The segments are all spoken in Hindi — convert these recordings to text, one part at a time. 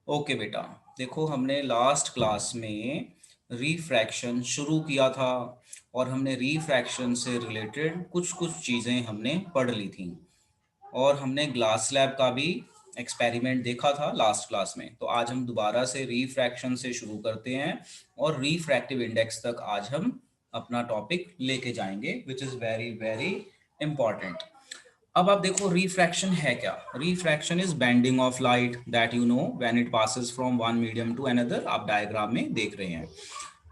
ओके बेटा, देखो हमने लास्ट क्लास में रिफ्रैक्शन शुरू किया था और हमने रिफ्रैक्शन से रिलेटेड कुछ कुछ चीज़ें हमने पढ़ ली थी और हमने ग्लास स्लैब का भी एक्सपेरिमेंट देखा था लास्ट क्लास में। तो आज हम दोबारा से रिफ्रैक्शन से शुरू करते हैं और रिफ्रैक्टिव इंडेक्स तक आज हम अपना टॉपिक लेके जाएंगे, which is very very important. अब आप देखो रिफ्रैक्शन है क्या। Refraction is bending of light that you know when it passes from one medium to another, आप डायग्राम में देख रहे हैं।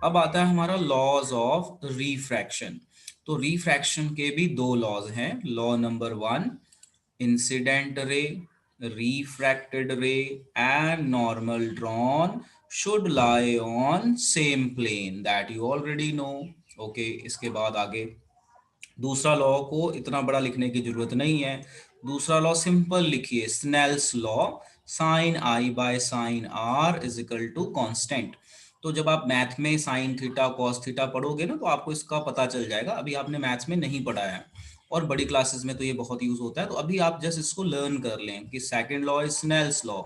अब आता है हमारा लॉज ऑफ रिफ्रैक्शन। तो रिफ्रैक्शन के भी दो लॉज हैं। Law number one, incident ray, refracted ray and normal drawn should lie on same plane that you already know. Okay, इसके बाद आगे दूसरा लॉ को इतना बड़ा लिखने की जरूरत नहीं है। दूसरा लॉ सिंपल लिखिए, Snell's law, sine i by sine r is equal to constant. तो जब आप मैथ में साइन थीटा कॉस थीटा पढ़ोगे ना, तो आपको इसका पता चल जाएगा। अभी आपने मैथ्स में नहीं पढ़ा है और बड़ी क्लासेस में तो ये बहुत यूज होता है। तो अभी आप जस्ट इसको लर्न कर लें कि second law is Snell's law,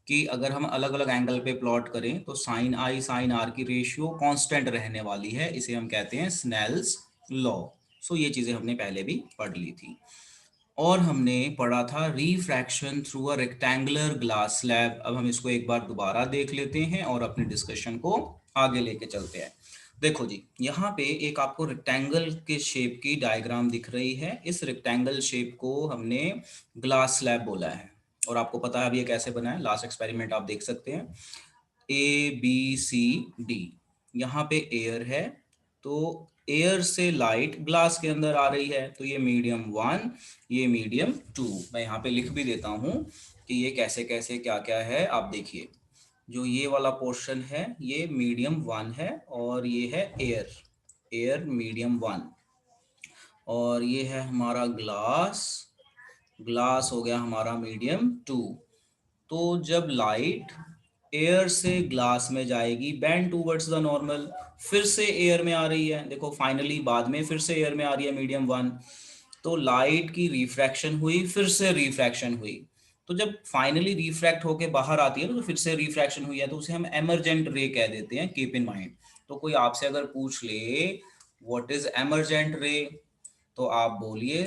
कि अगर हम अलग अलग एंगल पे प्लॉट करें तो साइन आई साइन आर की रेशियो कांस्टेंट रहने वाली है, इसे हम कहते हैं स्नेल्स लॉ। सो ये चीजें हमने पहले भी पढ़ ली थी। और हमने पढ़ा था refraction through a rectangular glass slab. अब हम इसको एक बार दोबारा देख लेते हैं और अपने डिस्कशन को आगे लेके चलते हैं। देखो जी, यहाँ पे एक आपको रेक्टेंगल के शेप की डायग्राम दिख रही है। इस रेक्टेंगल शेप को हमने ग्लास स्लैब बोला है और आपको पता है अब ये कैसे बना है। लास्ट एक्सपेरिमेंट आप देख सकते हैं, ABCD। यहाँ पे एयर है, तो एयर से लाइट ग्लास के अंदर आ रही है, तो ये मीडियम वन, ये मीडियम टू। मैं यहाँ पे लिख भी देता हूँ कि ये कैसे कैसे क्या क्या है। आप देखिए, जो ये वाला पोर्शन है ये मीडियम वन है और ये है एयर, एयर मीडियम वन। और ये है हमारा ग्लास, ग्लास हो गया हमारा मीडियम टू। तो जब लाइट एयर से ग्लास में जाएगी बेंड टूवर्ड्स द नॉर्मल, फिर से एयर में आ रही है, देखो फाइनली बाद में फिर से एयर में आ रही है मीडियम वन। तो लाइट की रिफ्रैक्शन हुई, फिर से रिफ्रैक्शन हुई। तो जब फाइनली रिफ्रैक्ट होके बाहर आती है ना, तो फिर से रिफ्रैक्शन हुई है, तो उसे हम एमरजेंट रे कह देते हैं, कीप इन माइंड। तो कोई आपसे अगर पूछ ले व्हाट इज एमरजेंट रे, तो आप बोलिए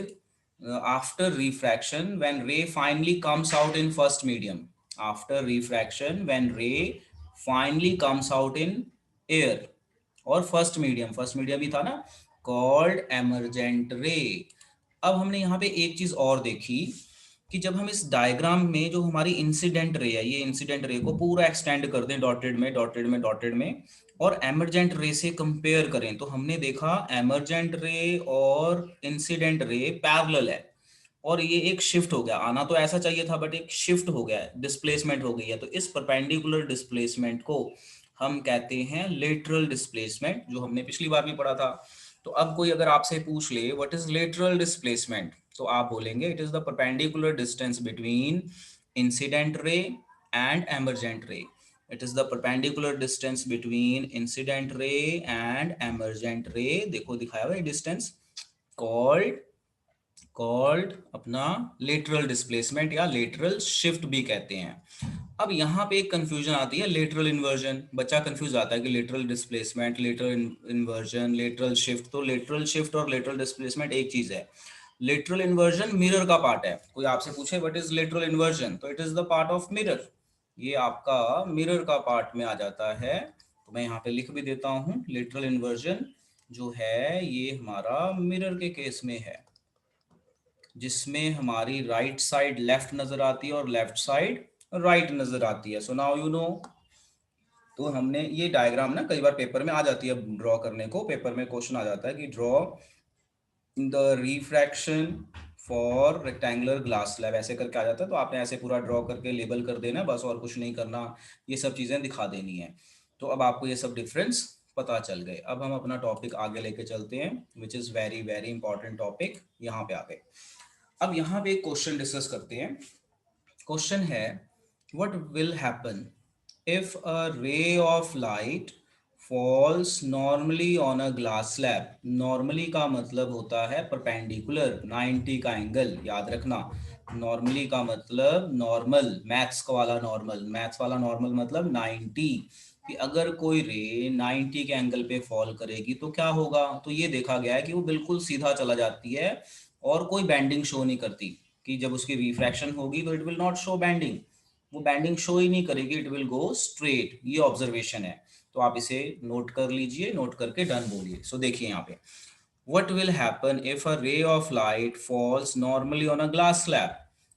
आफ्टर रिफ्रैक्शन व्हेन रे finally comes out in first medium, after refraction when रे finally comes out in air और फर्स्ट मीडियम, फर्स्ट मीडियम ही था ना, कॉल्ड एमरजेंट रे। अब हमने यहाँ पे एक चीज और देखी कि जब हम इस डायग्राम में जो हमारी इंसिडेंट रे है, ये इंसिडेंट रे को पूरा एक्सटेंड कर दें डॉटेड में डॉटेड में डॉटेड में और एमरजेंट रे से कंपेयर करें, तो हमने देखा एमरजेंट रे और इंसिडेंट रे पैरेलल है। और ये एक शिफ्ट हो गया, आना तो ऐसा चाहिए था बट एक शिफ्ट हो गया है, डिस्प्लेसमेंट हो गई है। तो इस परपेंडिकुलर डिस्प्लेसमेंट को हम कहते हैं लेटरल डिस्प्लेसमेंट, जो हमने पिछली बार भी पढ़ा था। तो अब कोई अगर आपसे पूछ ले व्हाट इज लेटरल डिस्प्लेसमेंट, तो आप बोलेंगे it is the perpendicular distance between incident ray and emergent ray. It is the perpendicular distance between incident ray and emergent ray. देखो दिखाया हुआ है डिस्टेंस, कॉल्ड कॉल्ड अपना लेटरल डिस्प्लेसमेंट या लेटरल शिफ्ट भी कहते हैं। अब यहाँ पे एक कंफ्यूजन आती है, लेटरल इन्वर्जन। बच्चा कंफ्यूज आता है कि lateral displacement, lateral inversion, lateral shift. तो लेटरल शिफ्ट और लेटरल डिस्प्लेसमेंट एक चीज है। लेटरल इन्वर्जन मिरर का पार्ट है। कोई आपसे पूछे व्हाट इज लेटरल इन्वर्जन, तो it is the part of mirror, ये आपका मिरर का पार्ट में आ जाता है। तो मैं यहाँ पे लिख भी देता हूँ, लेटरल इन्वर्जन जो है ये हमारा मिरर के केस में है, जिसमें हमारी राइट साइड लेफ्ट नजर आती है और लेफ्ट साइड राइट नजर आती है। So now you know. तो हमने ये डायग्राम ना कई बार पेपर में आ जाती है, ड्रॉ करने को पेपर में क्वेश्चन आ जाता है कि draw the refraction for rectangular glass slab, ऐसे करके आ जाता है। तो आपने ऐसे पूरा ड्रॉ करके लेबल कर देना बस, और कुछ नहीं करना, ये सब चीजें दिखा देनी है। तो अब आपको ये सब डिफरेंस पता चल गए। अब हम अपना टॉपिक आगे लेके चलते हैं, विच is very very important topic. यहाँ पे आ गए। अब यहाँ पे एक क्वेश्चन डिस्कस करते हैं। क्वेश्चन है what will happen if a ray of light falls normally on a glass slab. Normally का मतलब होता है परपेंडिकुलर, 90 का एंगल, याद रखना। नॉर्मली का मतलब नॉर्मल, मैथ्स वाला नॉर्मल, मैथ्स वाला नॉर्मल मतलब 90, कि अगर कोई रे 90 के एंगल पे फॉल करेगी तो क्या होगा। तो ये देखा गया है कि वो बिल्कुल सीधा चला जाती है और कोई बैंडिंग शो नहीं करती, कि जब उसकी रिफ्रैक्शन होगी तो it will not show bending, वो बैंडिंग शो ही नहीं करेगी, इट विल गो स्ट्रेट। ये ऑब्जर्वेशन है। तो आप इसे नोट कर लीजिए, नोट करके डन बोलिए। सो देखिए यहाँ पे, what will happen if a ray of light falls normally on a glass slab।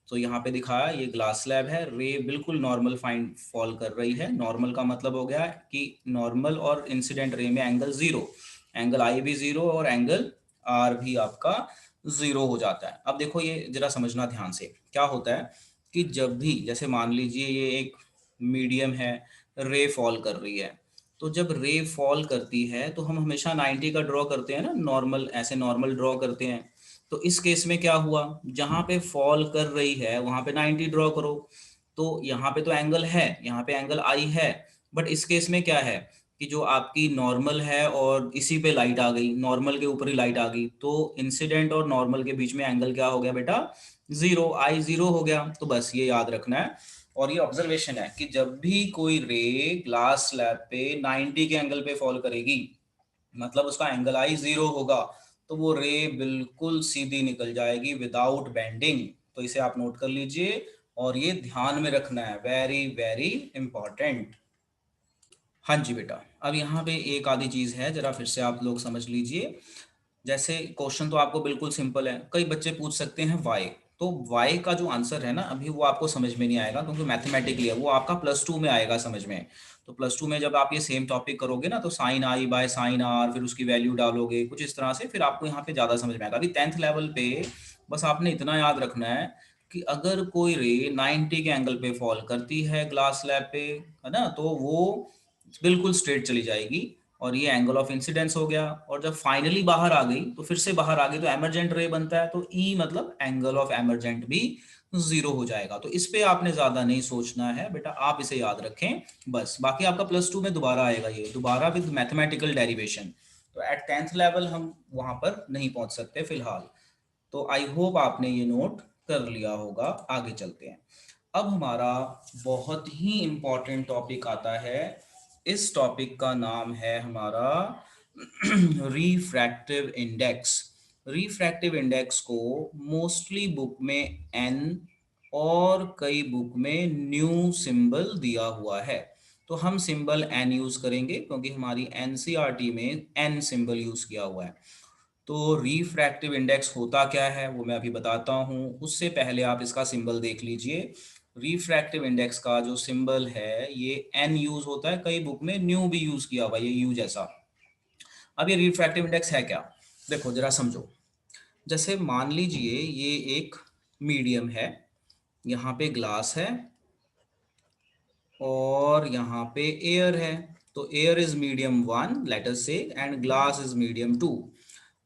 तो यहाँ पे दिखाया ये ग्लास स्लैब है, रे बिल्कुल नॉर्मल फाइंड फॉल कर रही है। नॉर्मल का मतलब हो गया कि नॉर्मल और इंसिडेंट रे में एंगल जीरो, एंगल आई भी जीरो और एंगल आर भी आपका जीरो हो जाता है। अब देखो ये जरा समझना ध्यान से, क्या होता है कि जब भी, जैसे मान लीजिए ये एक मीडियम है, रे फॉल कर रही है, तो जब रे फॉल करती है तो हम हमेशा 90 का ड्रॉ करते हैं ना, नॉर्मल, ऐसे नॉर्मल ड्रॉ करते हैं। तो इस केस में क्या हुआ, जहां पे फॉल कर रही है वहां पे 90 ड्रॉ करो। तो यहाँ पे तो एंगल है, यहाँ पे एंगल आई है, बट इस केस में क्या है कि जो आपकी नॉर्मल है और इसी पे लाइट आ गई, नॉर्मल के ऊपर ही लाइट आ गई, तो इंसिडेंट और नॉर्मल के बीच में एंगल क्या हो गया बेटा, जीरो, आई जीरो हो गया। तो बस ये याद रखना है। और ये ऑब्जर्वेशन है कि जब भी कोई रे ग्लास स्लैब पे 90 के एंगल पे फॉल करेगी, मतलब उसका एंगल आई जीरो होगा, तो वो रे बिल्कुल सीधी निकल जाएगी विदाउट बेंडिंग। तो इसे आप नोट कर लीजिए और ये ध्यान में रखना है, वेरी वेरी इंपॉर्टेंट। हाँ जी बेटा, अब यहाँ पे एक आधी चीज है, जरा फिर से आप लोग समझ लीजिए। जैसे क्वेश्चन तो आपको बिल्कुल सिंपल है, कई बच्चे पूछ सकते हैं वाई। तो वाई का जो आंसर है ना, अभी वो आपको समझ में नहीं आएगा क्योंकि मैथमेटिकली है, वो आपका +2 में आएगा समझ में। तो +2 में जब आप ये सेम टॉपिक करोगे ना, तो sine i by sine r, फिर उसकी वैल्यू डालोगे कुछ इस तरह से, फिर आपको यहाँ पे ज्यादा समझ में आएगा। अभी 10th लेवल पे बस आपने इतना याद रखना है कि अगर कोई रे 90 के एंगल पे फॉल करती है ग्लास स्लैब पे, है ना, तो वो बिल्कुल स्ट्रेट चली जाएगी और ये एंगल ऑफ इंसिडेंस हो गया। और जब फाइनली बाहर आ गई, तो फिर से बाहर आ गई तो एमरजेंट रे बनता है, तो ई मतलब एंगल ऑफ एमरजेंट भी जीरो हो जाएगा। तो इस पे आपने ज्यादा नहीं सोचना है बेटा, आप इसे याद रखें बस। बाकी आपका +2 में दोबारा आएगा, ये दोबारा विद मैथमेटिकल डेरिवेशन। तो एट 10th लेवल हम वहां पर नहीं पहुंच सकते फिलहाल। तो आई होप आपने ये नोट कर लिया होगा। आगे चलते हैं। अब हमारा बहुत ही इंपॉर्टेंट टॉपिक आता है। इस टॉपिक का नाम है हमारा रिफ्रैक्टिव इंडेक्स। रिफ्रैक्टिव इंडेक्स को मोस्टली बुक में एन और कई बुक में न्यू सिंबल दिया हुआ है। तो हम सिंबल एन यूज करेंगे क्योंकि हमारी एनसीईआरटी में एन सिंबल यूज किया हुआ है। तो रिफ्रैक्टिव इंडेक्स होता क्या है वो मैं अभी बताता हूँ, उससे पहले आप इसका सिंबल देख लीजिए। रिफ्रैक्टिव इंडेक्स का जो सिंबल है ये एन यूज होता है, कई बुक में न्यू भी यूज किया हुआ है, ये यू जैसा। अब ये रिफ्रैक्टिव इंडेक्स है क्या, देखो जरा समझो। जैसे मान लीजिए ये एक मीडियम है, यहाँ पे ग्लास है और यहाँ पे एयर है। तो air is medium 1 let us से, एंड ग्लास इज मीडियम 2।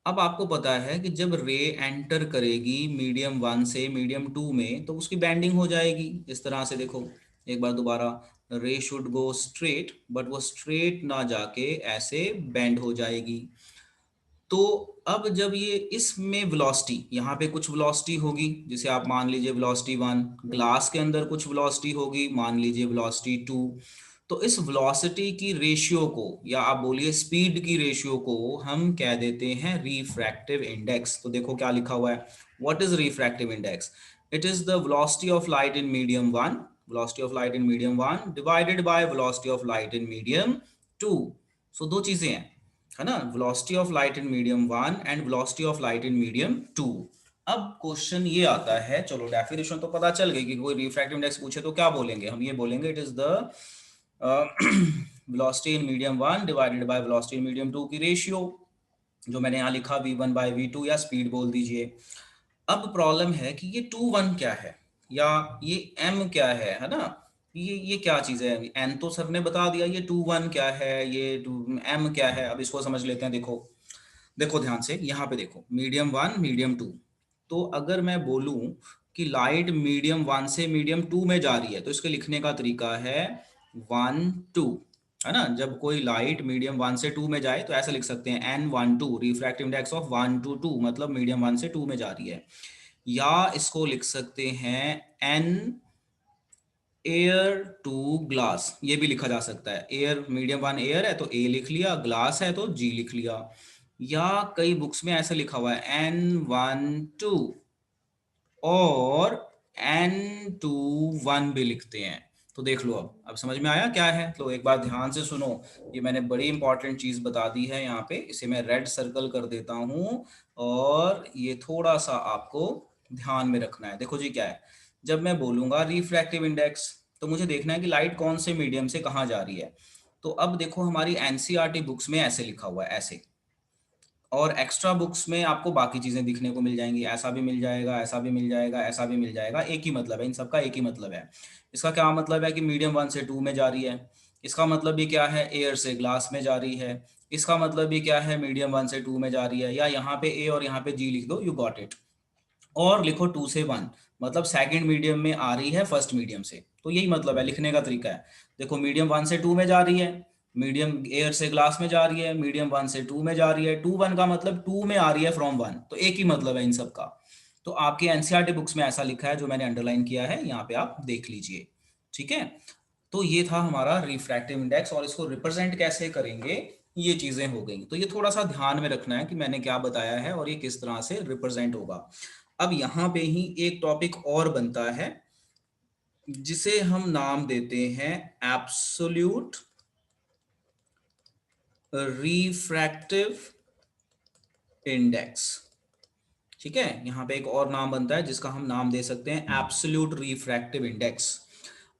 अब आपको पता है कि जब रे एंटर करेगी मीडियम 1 से मीडियम 2 में, तो उसकी बैंडिंग हो जाएगी इस तरह से। देखो एक बार दोबारा, रे शुड गो स्ट्रेट, बट वो स्ट्रेट ना जाके ऐसे बेंड हो जाएगी। तो अब जब ये इसमें वेलोसिटी, यहाँ पे कुछ वेलोसिटी होगी, जिसे आप मान लीजिए वेलोसिटी 1, ग्लास के अंदर कुछ वेलोसिटी होगी, मान लीजिए वेलोसिटी 2। तो इस वेलोसिटी की रेशियो को, या आप बोलिए स्पीड की रेशियो को, हम कह देते हैं रिफ्रैक्टिव इंडेक्स। तो देखो क्या लिखा हुआ है, what is refractive index. It is the velocity of light in medium 1, velocity of light in medium 1 divided by velocity of light in medium 2। सो दो चीजें हैं, है ना, velocity of light in medium 1 and velocity of light in medium 2। अब क्वेश्चन ये आता है, चलो डेफिनेशन तो पता चल गई कि कोई रिफ्रैक्टिव इंडेक्स पूछे तो क्या बोलेंगे, हम ये बोलेंगे it is the velocity in medium 1 divided by velocity in medium 2 की रेशियो, जो मैंने यहाँ लिखा v1/v2, या स्पीड बोल दीजिए। अब प्रॉब्लम है कि ये 2 1 क्या है, या ये m क्या है ना, ये क्या चीज है। n तो सर ने बता दिया, ये 2 1 क्या है, ये 2 m क्या है। अब इसको समझ लेते हैं। देखो देखो ध्यान से, यहाँ पे देखो मीडियम 1 मीडियम 2। तो अगर मैं बोलूं कि लाइट मीडियम 1 से मीडियम 2 में जा रही है, तो इसके लिखने का तरीका है 1 2, है ना। जब कोई लाइट मीडियम 1 से 2 में जाए तो ऐसे लिख सकते हैं n1 2, refractive index of 1 to 2, मतलब मीडियम 1 से 2 में जा रही है। या इसको लिख सकते हैं n एयर टू ग्लास, ये भी लिखा जा सकता है। एयर मीडियम वन एयर है तो ए लिख लिया, ग्लास है तो जी लिख लिया। या कई बुक्स में ऐसा लिखा हुआ है N1 2 और N2 1 भी लिखते हैं। तो देख लो, अब समझ में आया क्या है। तो एक बार ध्यान से सुनो, ये मैंने बड़ी इंपॉर्टेंट चीज बता दी है यहाँ पे, इसे मैं रेड सर्कल कर देता हूँ और ये थोड़ा सा आपको ध्यान में रखना है। देखो जी क्या है, जब मैं बोलूंगा रिफ्रैक्टिव इंडेक्स तो मुझे देखना है कि लाइट कौन से मीडियम से कहाँ जा रही है। तो अब देखो हमारी एनसीईआरटी बुक्स में ऐसे लिखा हुआ है, ऐसे, और एक्स्ट्रा बुक्स में आपको बाकी चीजें दिखने को मिल जाएंगी, ऐसा भी मिल जाएगा, ऐसा भी मिल जाएगा, ऐसा भी मिल जाएगा। एक ही मतलब है, इन सबका एक ही मतलब है। इसका क्या मतलब है कि मीडियम 1 से 2 में जा रही है। इसका मतलब भी क्या है, एयर से ग्लास में जा रही है। इसका मतलब भी क्या है, मीडियम 1 से 2 में जा रही है। या यहाँ पे ए और यहाँ पे जी लिख दो, यू गॉट इट। और लिखो 2 से 1, मतलब सेकंड मीडियम में आ रही है फर्स्ट मीडियम से। तो यही मतलब है, लिखने का तरीका है। देखो मीडियम 1 से 2 में जा रही है, मीडियम एयर से ग्लास में जा रही है, मीडियम 1 से 2 में जा रही है, 2 1 का मतलब 2 में आ रही है फ्रॉम 1। तो एक ही मतलब है इन सब का। तो आपकी एनसीईआरटी बुक्स में ऐसा लिखा है, जो मैंने अंडरलाइन किया है यहाँ पे, आप देख लीजिए। ठीक है, तो ये था हमारा रिफ्रैक्टिव इंडेक्स, और इसको रिप्रेजेंट कैसे करेंगे, ये चीजें हो गई। तो ये थोड़ा सा ध्यान में रखना है कि मैंने क्या बताया है और ये किस तरह से रिप्रेजेंट होगा। अब यहाँ पे ही एक टॉपिक और बनता है, जिसे हम नाम देते हैं एब्सोल्यूट रिफ्रैक्टिव इंडेक्स। ठीक है, यहाँ पे एक और नाम बनता है जिसका हम नाम दे सकते हैं एब्सोल्यूट रिफ्रैक्टिव इंडेक्स।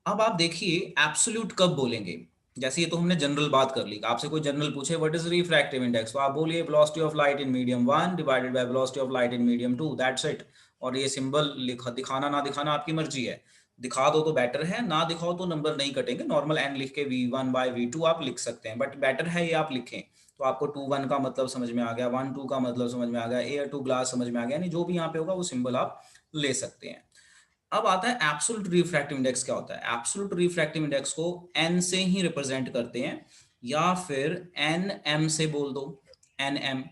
अब आप देखिए एब्सोल्यूट कब बोलेंगे। जैसे ये तो हमने जनरल बात कर ली, आपसे कोई जनरल पूछे व्हाट इज रिफ्रैक्टिव इंडेक्स, तो आप बोलिए velocity of light in medium 1 divided by velocity of light in medium 2, that's it. और ये सिंबल दिखाना ना दिखाना आपकी मर्जी है। दिखा दो तो बेटर है, ना दिखाओ तो नंबर नहीं कटेंगे। नॉर्मल एन लिख के V1/V2 आप लिख सकते हैं, बट बेटर है ये आप लिखें। तो आपको 2 1 का मतलब समझ में आ गया, 1 2 का मतलब समझ में आ गया, एयर टू ग्लास समझ में आ गया, यानी जो भी यहाँ पे होगा वो सिंबल आप ले सकते हैं। अब आता है एब्सोल्यूट रिफ्रैक्टिव इंडेक्स। क्या होता है एब्सोल्यूट रिफ्रैक्टिव इंडेक्स को एन से ही रिप्रेजेंट करते हैं, या फिर एन एम से बोल दो, एन एम।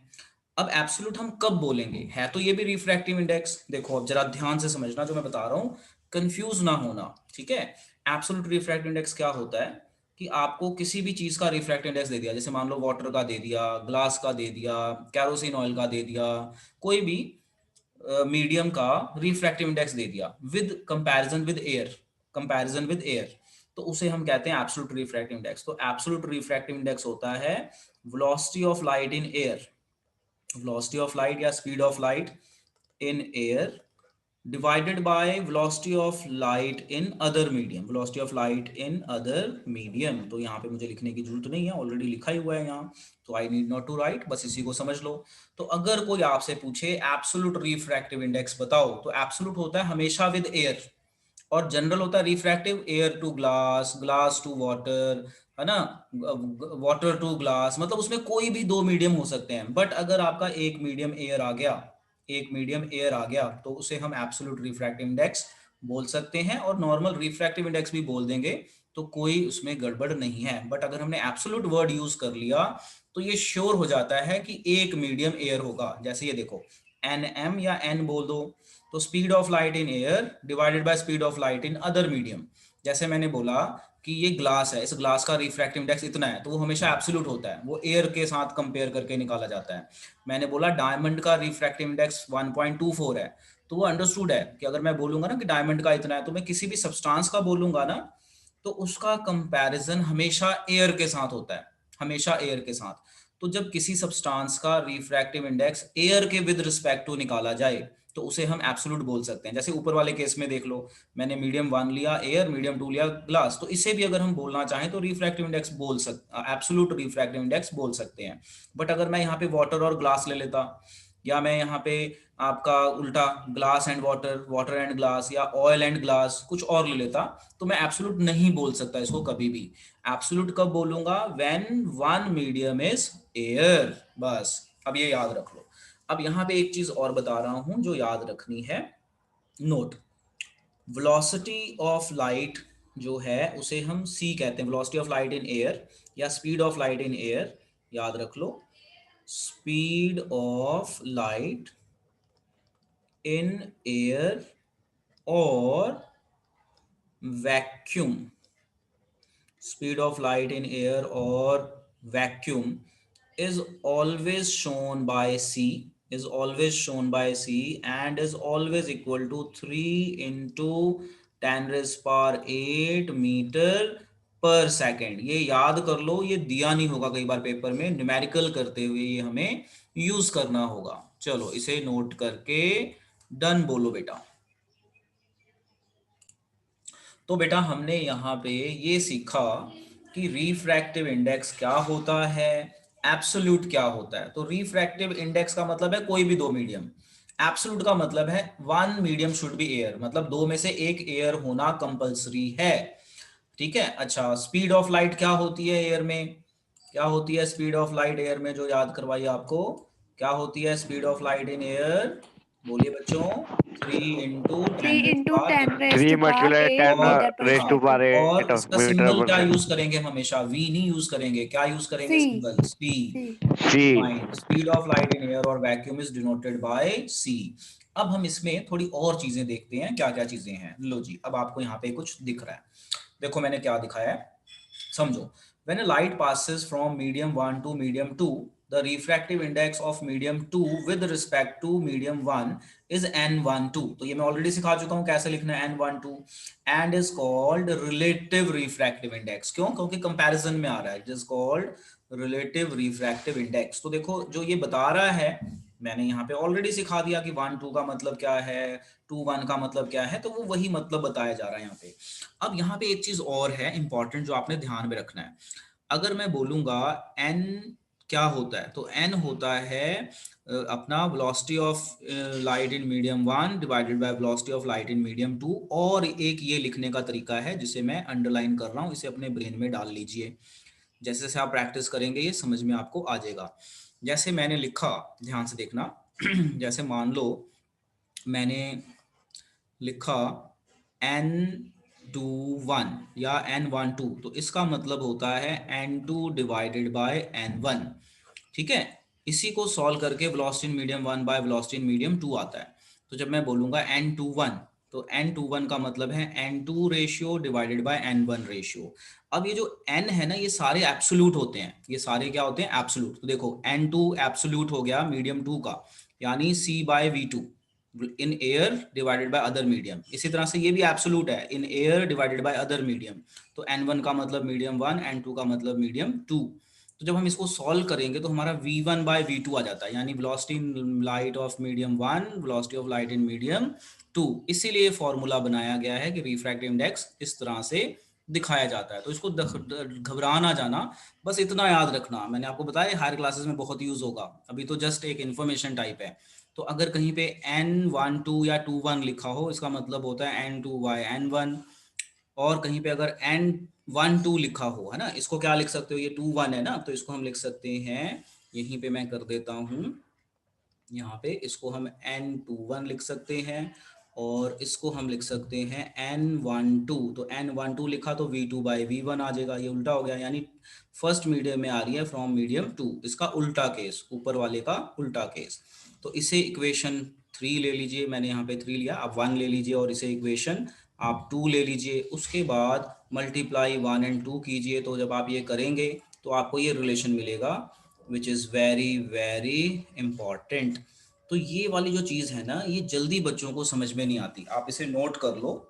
अब एब्सोल्यूट हम कब बोलेंगे, है तो ये भी रिफ्रैक्टिव इंडेक्स। देखो अब जरा ध्यान से समझना जो मैं बता रहा हूं, कंफ्यूज ना होना। ठीक है, एब्सोल्यूट रिफ्रैक्टिव इंडेक्स क्या होता है कि आपको किसी भी चीज का रिफ्रैक्टिव इंडेक्स दे दिया, जैसे मान लो वाटर का दे दिया, ग्लास का दे दिया, कैरोसिन ऑयल का दे दिया, कोई भी मीडियम का रिफ्रैक्टिव इंडेक्स दे दिया with comparison with air, comparison with air, तो उसे हम कहते हैं एब्सोल्यूट रिफ्रैक्टिव इंडेक्स। तो एब्सोल्यूट रिफ्रैक्टिव इंडेक्स होता है velocity of light in air, velocity of light या speed of light in air divided by velocity of light in other medium, velocity of light in other medium। तो यहाँ पे मुझे लिखने की जरूरत नहीं है, ऑलरेडी लिखा ही हुआ है यहाँ, तो I need not to write, बस इसी को समझ लो। तो अगर कोई आपसे पूछे एब्सोल्यूट रिफ्रैक्टिव इंडेक्स बताओ, तो एब्सोल्यूट होता है हमेशा विद एयर, और जनरल होता है refractive air to glass, glass to water, है ना, वाटर टू ग्लास, मतलब उसमें कोई भी दो मीडियम हो सकते हैं। बट अगर आपका एक मीडियम एयर आ गया, एक मीडियम एयर आ गया, तो उसे हम एब्सोल्यूट रिफ्रैक्टिव इंडेक्स बोल सकते हैं, और नॉर्मल रिफ्रैक्टिव इंडेक्स भी बोल देंगे, तो कोई उसमें गड़बड़ नहीं है। बट अगर हमने एब्सोल्यूट वर्ड यूज कर लिया तो ये श्योर हो जाता है कि एक मीडियम एयर होगा। जैसे ये देखो एन एम या एन बोल दो, तो speed of light in air divided by speed of light in other medium. जैसे मैंने बोला कि ये ग्लास है, इस ग्लास का रिफ्रैक्टिव इंडेक्स इतना है, तो वो हमेशा एब्सोल्यूट होता है, वो एयर के साथ कंपेयर करके निकाला जाता है। मैंने बोला डायमंड का रिफ्रैक्टिव इंडेक्स 1.24 है, तो वो अंडरस्टूड है कि अगर मैं बोलूंगा ना कि डायमंड का इतना है, तो मैं किसी भी सब्सटेंस का बोलूंगा ना, तो उसका कंपैरिजन हमेशा एयर के साथ होता है, हमेशा एयर के साथ। तो जब किसी सब्सटेंस का रिफ्रैक्टिव इंडेक्स एयर के विद रिस्पेक्ट टू निकाला जाए, तो उसे हम एब्सोल्यूट बोल सकते हैं। जैसे ऊपर वाले केस में देख लो, मैंने मीडियम 1 लिया एयर, मीडियम 2 लिया ग्लास, तो इसे भी अगर हम बोलना चाहें तो रिफ्रैक्टिव इंडेक्स बोल सकते, एब्सोल्यूट रिफ्रैक्टिव इंडेक्स बोल सकते हैं। बट अगर मैं यहाँ पे वाटर और ग्लास ले लेता, या मैं यहाँ पे आपका उल्टा glass and water, water and glass, या ऑयल एंड ग्लास कुछ और ले लेता, तो मैं एब्सोल्यूट नहीं बोल सकता इसको कभी भी। एब्सोल्यूट कब बोलूंगा, when one medium is air, बस। अब ये याद रख लो। अब यहाँ पे एक चीज और बता रहा हूं जो याद रखनी है, नोट। वेलोसिटी ऑफ लाइट जो है उसे हम सी कहते हैं, velocity of light in air या speed of light in air, याद रख लो, speed of light in air or vacuum, speed of light in air or vacuum is always shown by c, is always shown by c and is always equal to 3 into 10 raised power 8 metre पर सेकेंड। ये याद कर लो, ये दिया नहीं होगा कई बार पेपर में, न्यूमेरिकल करते हुए ये हमें यूज करना होगा। चलो इसे नोट करके डन बोलो बेटा। तो बेटा हमने यहाँ पे ये सीखा कि रिफ्रैक्टिव इंडेक्स क्या होता है, एब्सोल्यूट क्या होता है। तो रिफ्रैक्टिव इंडेक्स का मतलब है कोई भी दो मीडियम, एब्सोल्यूट का मतलब है one medium should be air, मतलब दो में से एक एयर होना कंपलसरी है। ठीक है। अच्छा, स्पीड ऑफ लाइट क्या होती है एयर में, क्या होती है स्पीड ऑफ लाइट एयर में, जो याद करवाइए आपको, क्या होती है speed of light in air, बोलिए बच्चों, 3 into 10 3 into 10 8। raised 3 to power multiplied 8 10 meter per raised to power second. 8 और of इसका meter सिंबल per क्या यूज second. करेंगे हम हमेशा, वी नहीं यूज करेंगे, क्या यूज करेंगे C. Symbol, c. C. C. Fine, speed of light in air और vacuum is denoted by c. अब हम इसमें थोड़ी और चीजें देखते हैं, क्या क्या चीजें हैं। लो जी, अब आपको यहाँ पे कुछ दिख रहा है, देखो मैंने क्या दिखाया है, समझो। When a light passes from medium 1 to medium 2, the refractive index of medium 2 with respect to medium 1 is n12। तो ये मैं ऑलरेडी सिखा चुका हूं कैसे लिखना है n12 and is called relative refractive index। क्यों? क्योंकि कंपैरिजन में आ रहा है, it is called relative refractive index। तो देखो जो ये बता रहा है, मैंने यहाँ पे ऑलरेडी सिखा दिया कि 1 2 का मतलब क्या है, 2 1 का मतलब क्या है, तो वो वही मतलब बताया जा रहा है यहाँ पे। अब यहाँ पे एक चीज और है इंपॉर्टेंट जो आपने ध्यान में रखना है। अगर मैं बोलूंगा n क्या होता है, तो n होता है अपना velocity of light in medium 1 divided by velocity of light in medium 2। और एक ये लिखने का तरीका है जिसे मैं अंडरलाइन कर रहा हूँ, इसे अपने ब्रेन में डाल लीजिए, जैसे जैसे आप प्रैक्टिस करेंगे ये समझ में आपको आ जाएगा। जैसे मैंने लिखा, ध्यान से देखना जैसे मान लो मैंने लिखा n21 या n12, तो इसका मतलब होता है n2 डिवाइडेड बाय n1। ठीक है। इसी को सॉल्व करके velocity in medium 1 by velocity in medium 2 आता है। तो जब मैं बोलूंगा n21, तो n21 का मतलब है n2 ratio divided by n1 ratio. अब ये जो n है ना, ये सारे एब्सोल्यूट होते हैं, ये सारे क्या होते हैं, एब्सोल्यूट। तो देखो n2 एब्सोल्यूट हो गया मीडियम 2 का, यानी c by v2 in air divided by other medium. इसी तरह से ये भी एब्सोल्यूट है, in air divided by other medium. तो n1 का मतलब मीडियम 1, n2 का मतलब मीडियम 2। तो जब हम इसको सॉल्व करेंगे तो हमारा v1 बाय v2 आ जाता है, यानी velocity in light of medium 1 velocity of light in medium 2। इसीलिए फॉर्मूला बनाया गया है कि रिफ्रैक्टिव इंडेक्स इस तरह से दिखाया जाता है। तो इसको घबरा ना जाना, बस इतना याद रखना, मैंने आपको बताया हायर क्लासेस में बहुत यूज होगा, अभी तो जस्ट एक इन्फॉर्मेशन टाइप है। तो अगर कहीं पे n12 या 21 लिखा हो, इसका मतलब होता है n2 बाय n1। और कहीं पे अगर n12 लिखा हो, है ना, इसको क्या लिख सकते हो, ये 21 है ना, तो इसको हम लिख सकते हैं, यहीं पे मैं कर देता हूं, यहाँ पे इसको हम n21 लिख सकते हैं और इसको हम लिख सकते हैं n12। तो n12 लिखा तो v2 बाई v1 आ जाएगा, ये उल्टा हो गया, यानी फर्स्ट मीडियम में आ रही है फ्रॉम मीडियम टू, इसका उल्टा केस, ऊपर वाले का उल्टा केस। तो इसे इक्वेशन 3 ले लीजिए, मैंने यहाँ पे 3 लिया, आप 1 ले लीजिए और इसे इक्वेशन आप 2 ले लीजिए। उसके बाद मल्टीप्लाई 1 एंड 2 कीजिए, तो जब आप ये करेंगे तो आपको ये रिलेशन मिलेगा, विच इज़ वेरी वेरी इंपॉर्टेंट। तो ये वाली जो चीज़ है ना, ये जल्दी बच्चों को समझ में नहीं आती, आप इसे नोट कर लो,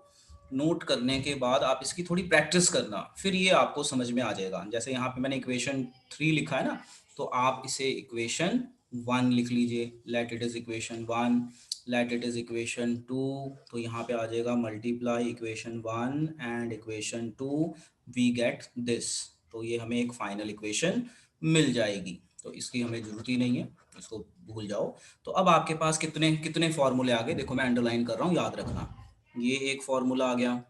नोट करने के बाद आप इसकी थोड़ी प्रैक्टिस करना, फिर ये आपको समझ में आ जाएगा। जैसे यहाँ पे मैंने इक्वेशन 3 लिखा है ना, तो आप इसे इक्वेशन 1 लिख लीजिए, let it is equation 1, let it is equation 2। तो यहाँ पे आ जाएगा multiply equation 1 and equation 2, we get this. तो ये हमें एक फाइनल इक्वेशन मिल जाएगी, तो इसकी हमें जरूरत ही नहीं है, इसको भूल जाओ। तो अब आपके पास कितने कितने फॉर्मूले आ गए, देखो मैं अंडरलाइन कर रहा हूँ, याद रखना। ये एक फॉर्मूला आ गया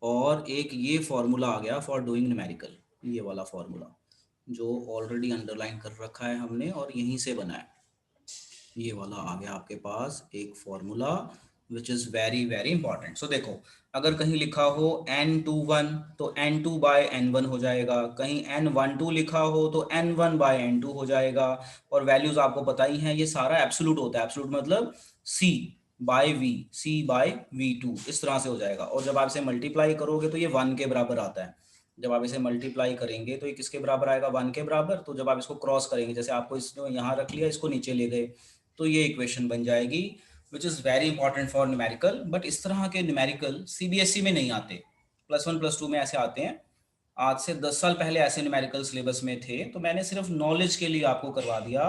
और एक ये फॉर्मूला आ गया फॉर डूइंग न्यूमेरिकल, ये वाला फॉर्मूला जो ऑलरेडी अंडरलाइन कर रखा है हमने और यहीं से बना है, ये वाला आ गया आपके पास एक formula which is very very important. So देखो, अगर कहीं लिखा हो n21 तो n2 बाय n1 हो जाएगा, कहीं n12 लिखा हो तो n1 बाय n2 हो जाएगा। और वैल्यूज आपको पता ही हैं, ये सारा एब्सोल्यूट होता है। एब्सोल्यूट मतलब c by v, c by v2 इस तरह से हो जाएगा। और जब आप इसे मल्टीप्लाई करोगे तो ये 1 के बराबर आता है। जब आप इसे मल्टीप्लाई करेंगे तो ये किसके बराबर आएगा, 1 के बराबर। तो जब आप इसको क्रॉस करेंगे, जैसे आपको इसको यहाँ रख लिया, इसको नीचे ले गए, तो ये इक्वेशन बन जाएगी, विच is very important for numerical. But इस तरह के न्यूमेरिकल सीबीएसई में नहीं आते, +1 +2 में ऐसे आते हैं। आज से 10 साल पहले ऐसे न्यूमेरिकल सिलेबस में थे, तो मैंने सिर्फ नॉलेज के लिए आपको करवा दिया।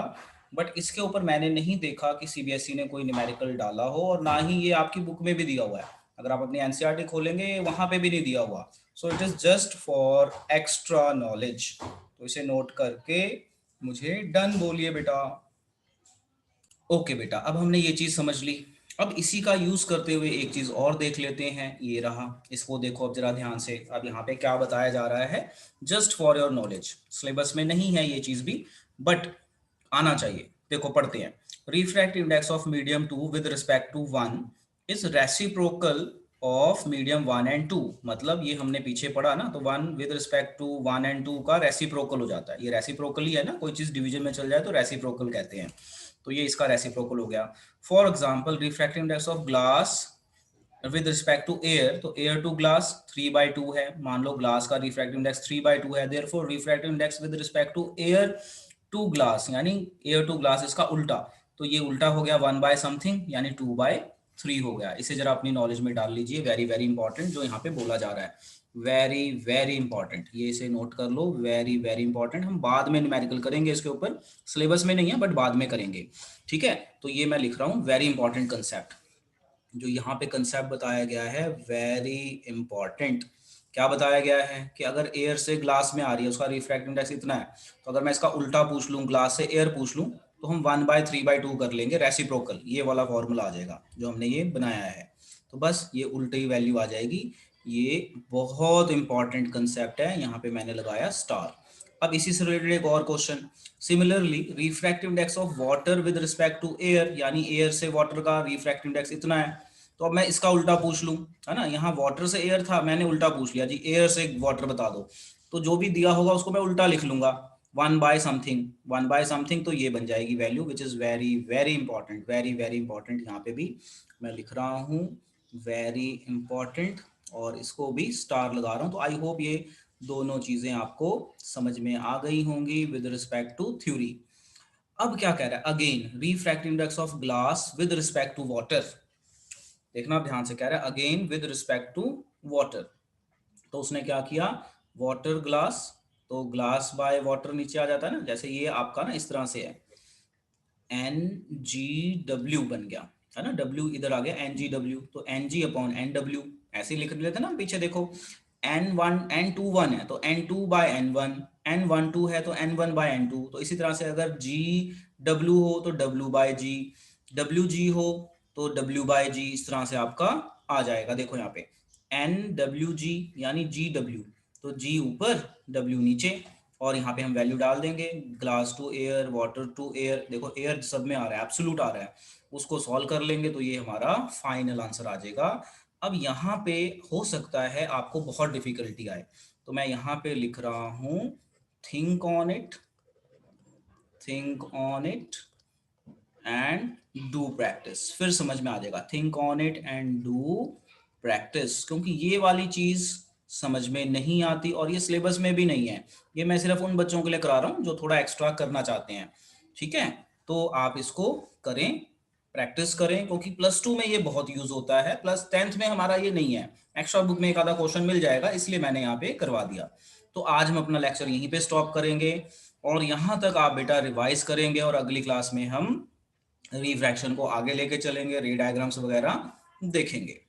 बट इसके ऊपर मैंने नहीं देखा कि सीबीएसई ने कोई न्यूमेरिकल डाला हो, और ना ही ये आपकी बुक में भी दिया हुआ है। अगर आप अपनी एनसीईआरटी खोलेंगे वहां पे भी नहीं दिया हुआ। So it is just for extra knowledge. तो इसे नोट करके मुझे डन बोलिए बेटा। ओके बेटा, अब हमने ये चीज समझ ली। अब इसी का यूज करते हुए एक चीज और देख लेते हैं। ये रहा, इसको देखो अब जरा ध्यान से। अब यहाँ पे क्या बताया जा रहा है, just for your knowledge. Syllabus में नहीं है ये चीज भी, बट आना चाहिए। देखो पढ़ते हैं। Refractive index of medium 2 with respect to 1 is reciprocal of medium 1 and 2। मतलब ये हमने पीछे पढ़ा ना, तो 1 विद रिस्पेक्ट टू 1 एंड 2 का रेसिप्रोकल हो जाता है। ये रेसिप्रोकल ही है ना, कोई चीज डिवीजन में चल जाए तो रेसिप्रोकल कहते हैं। तो ये इसका रेसिप्रोकल हो गया। For example, refractive index of glass with respect to air, तो एयर टू ग्लास 3/2 है। मान लो ग्लास का रिफ्रैक्टिव इंडेक्स 3/2 है, therefore refractive index with respect to air to glass, यानी एयर टू ग्लास इसका उल्टा, तो ये उल्टा हो गया 1 बाय समथिंग, यानी 2/3 हो गया। इसे जरा अपनी नॉलेज में डाल लीजिए, वेरी वेरी इंपॉर्टेंट जो यहाँ पे बोला जा रहा है, वेरी वेरी इंपॉर्टेंट। ये इसे नोट कर लो, वेरी वेरी इंपॉर्टेंट। हम बाद में न्यूमेरिकल करेंगे इसके ऊपर, सिलेबस में नहीं है बट बाद में करेंगे, ठीक है। तो ये मैं लिख रहा हूँ वेरी इंपॉर्टेंट कंसेप्ट। जो यहाँ पे कंसेप्ट बताया गया है वेरी इंपॉर्टेंट। क्या बताया गया है कि अगर एयर से ग्लास में आ रही है, उसका रिफ्रैक्टिव इंडेक्स इतना है, तो अगर मैं इसका उल्टा पूछ लूँ, ग्लास से एयर पूछ लूँ, तो हम 1/3/2 कर लेंगे, रेसिप्रोकल। ये वाला फॉर्मूला आ जाएगा जो हमने ये बनाया है। तो बस ये उल्टी वैल्यू आ जाएगी। ये बहुत इंपॉर्टेंट कंसेप्ट है, यहाँ पे मैंने लगाया स्टार। अब इसी से रिलेटेड एक और question, similarly refractive index of water with respect to air, यानी एयर से वाटर का रिफ्रैक्टिव इंडेक्स इतना है। तो अब मैं इसका उल्टा पूछ लूं, है ना, यहाँ वाटर से एयर था, मैंने उल्टा पूछ लिया जी, एयर से वाटर बता दो। तो जो भी दिया होगा उसको मैं उल्टा लिख लूंगा, 1/समथिंग, 1/समथिंग। तो ये बन जाएगी value, which is very very important, very very important. यहाँ पे भी मैं लिख रहा हूँ वेरी इंपॉर्टेंट, और इसको भी स्टार लगा रहा हूँ। तो आई होप ये दोनों चीजें आपको समझ में आ गई होंगी विद रिस्पेक्ट टू थ्योरी। अब क्या कह रहा है, again refractive index of glass with respect to water. देखना ध्यान से, कह रहा है again with respect to water. तो उसने क्या किया, वाटर ग्लास, तो ग्लास बाय वाटर नीचे आ जाता है ना, जैसे ये आपका ना इस तरह से है, NGW बन गया, है ना, W इधर आ गया NGW, तो NG/NW ऐसे लिख लेते ना पीछे। देखो N21 है तो N2/N1, N12 है तो N1/N2। तो इसी तरह से अगर GW हो तो W/G, WG हो तो W/G, इस तरह से आपका आ जाएगा। देखो यहाँ पे NWG यानी GW, तो G ऊपर W नीचे, और यहाँ पे हम वैल्यू डाल देंगे, glass to air, water to air. देखो एयर सब में आ रहा है, एब्सोल्यूट आ रहा है, उसको सॉल्व कर लेंगे तो ये हमारा फाइनल आंसर आ जाएगा। अब यहाँ पे हो सकता है आपको बहुत डिफिकल्टी आए, तो मैं यहाँ पे लिख रहा हूँ think on it, think on it and do practice. फिर समझ में आ जाएगा, think on it and do practice, क्योंकि ये वाली चीज समझ में नहीं आती और ये सिलेबस में भी नहीं है। ये मैं सिर्फ उन बच्चों के लिए करा रहा हूँ जो थोड़ा एक्स्ट्रा करना चाहते हैं, ठीक है। तो आप इसको करें, प्रैक्टिस करें, क्योंकि +2 में ये बहुत यूज होता है, +10th में हमारा ये नहीं है। एक्स्ट्रा बुक में एक आधा क्वेश्चन मिल जाएगा, इसलिए मैंने यहाँ पे करवा दिया। तो आज हम अपना लेक्चर यहीं पे स्टॉप करेंगे, और यहाँ तक आप बेटा रिवाइज करेंगे, और अगली क्लास में हम रिफ्रैक्शन को आगे लेके चलेंगे, रे डायग्राम्स वगैरह देखेंगे।